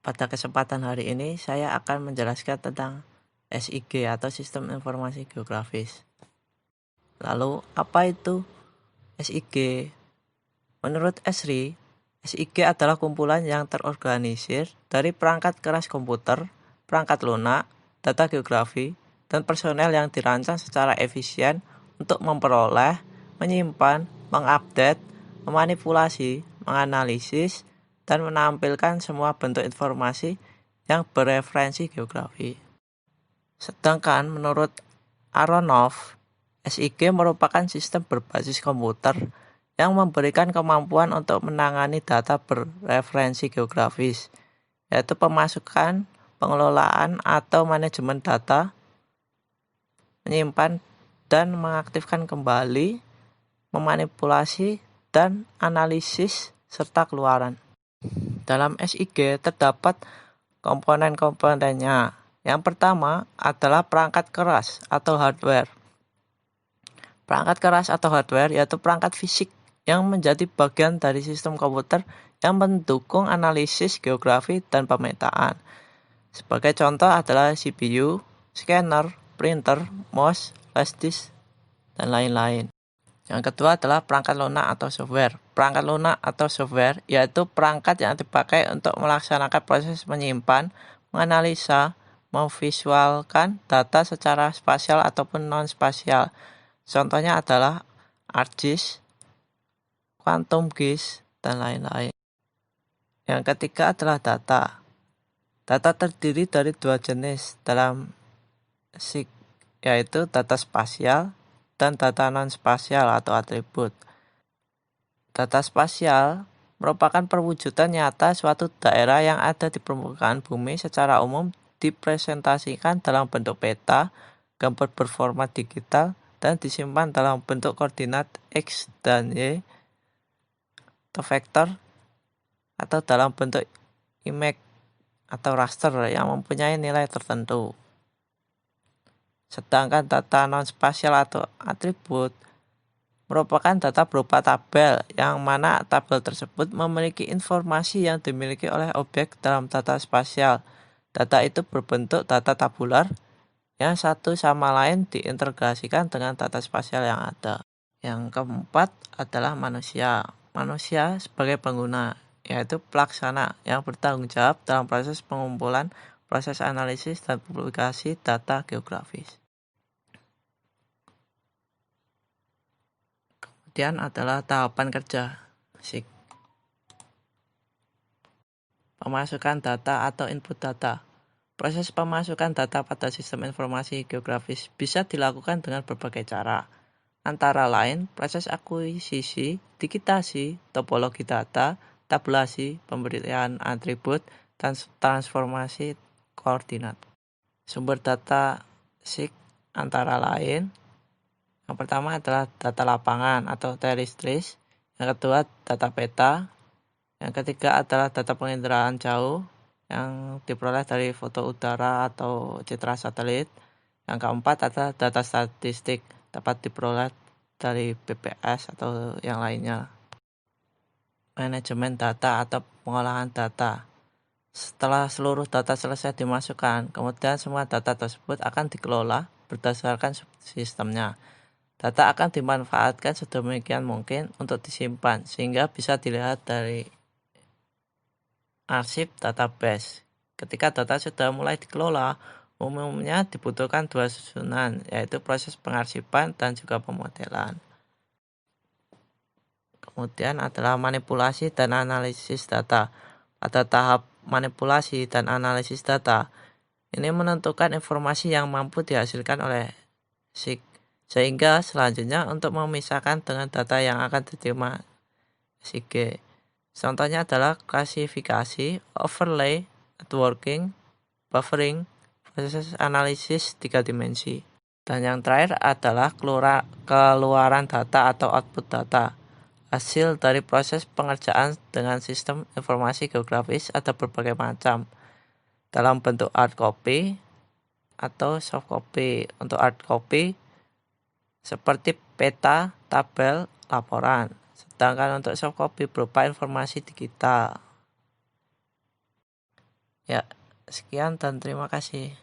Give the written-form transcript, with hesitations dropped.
Pada kesempatan hari ini saya akan menjelaskan tentang SIG atau Sistem Informasi Geografis. Lalu apa itu SIG? Menurut Esri, SIG adalah kumpulan yang terorganisir dari perangkat keras komputer, perangkat lunak, data geografi, dan personel yang dirancang secara efisien untuk memperoleh, menyimpan, mengupdate, memanipulasi, menganalisis, dan menampilkan semua bentuk informasi yang bereferensi geografi. Sedangkan menurut Aronoff, SIG merupakan sistem berbasis komputer yang memberikan kemampuan untuk menangani data bereferensi geografis, yaitu pemasukan, pengelolaan atau manajemen data, menyimpan dan mengaktifkan kembali, memanipulasi, dan analisis serta keluaran. Dalam SIG terdapat komponen-komponennya. Yang pertama adalah perangkat keras atau hardware. Perangkat keras atau hardware yaitu perangkat fisik yang menjadi bagian dari sistem komputer yang mendukung analisis geografi dan pemetaan. Sebagai contoh adalah CPU, scanner, printer, mouse, flash disk, dan lain-lain. Yang kedua adalah perangkat lunak atau software. Perangkat lunak atau software yaitu perangkat yang dipakai untuk melaksanakan proses menyimpan, menganalisa, memvisualkan data secara spasial ataupun non-spasial. Contohnya adalah ArcGIS, Quantum GIS, dan lain-lain. Yang ketiga adalah data. Data terdiri dari dua jenis dalam SIG, yaitu data spasial dan data non-spasial atau atribut. Data spasial merupakan perwujudan nyata suatu daerah yang ada di permukaan bumi secara umum dipresentasikan dalam bentuk peta, gambar berformat digital, dan disimpan dalam bentuk koordinat X dan Y atau vektor atau dalam bentuk image atau raster yang mempunyai nilai tertentu. Sedangkan data non-spasial atau atribut merupakan data berupa tabel yang mana tabel tersebut memiliki informasi yang dimiliki oleh objek dalam data spasial. Data itu berbentuk data tabular yang satu sama lain diintegrasikan dengan data spasial yang ada. Yang keempat adalah manusia. Manusia sebagai pengguna, yaitu pelaksana yang bertanggung jawab dalam proses pengumpulan, proses analisis, dan publikasi data geografis. Kemudian adalah tahapan kerja SIG. Pemasukan data atau input data. Proses pemasukan data pada sistem informasi geografis bisa dilakukan dengan berbagai cara. Antara lain, proses akuisisi, digitasi, topologi data, tabulasi, pemberian atribut, dan transformasi koordinat. Sumber data SIG antara lain, yang pertama adalah data lapangan atau terrestris, yang kedua data peta, yang ketiga adalah data penginderaan jauh yang diperoleh dari foto udara atau citra satelit, yang keempat adalah data statistik dapat diperoleh dari BPS atau yang lainnya. Manajemen data atau pengolahan data. Setelah seluruh data selesai dimasukkan, kemudian semua data tersebut akan dikelola berdasarkan sistemnya. Data akan dimanfaatkan sedemikian mungkin untuk disimpan, sehingga bisa dilihat dari arsip database. Ketika data sudah mulai dikelola, umumnya dibutuhkan dua susunan, yaitu proses pengarsipan dan juga pemodelan. Kemudian adalah manipulasi dan analisis data. Pada tahap manipulasi dan analisis data, ini menentukan informasi yang mampu dihasilkan oleh SIG, sehingga selanjutnya untuk memisahkan dengan data yang akan diterima SIG. Contohnya adalah klasifikasi, overlay, networking, buffering, proses analisis 3 dimensi. Dan yang terakhir adalah keluaran data atau output data. Hasil dari proses pengerjaan dengan sistem informasi geografis ada berbagai macam. Dalam bentuk hard copy atau soft copy. Untuk hard copy seperti peta, tabel, laporan. Sedangkan untuk soft copy berupa informasi digital. Ya, sekian dan terima kasih.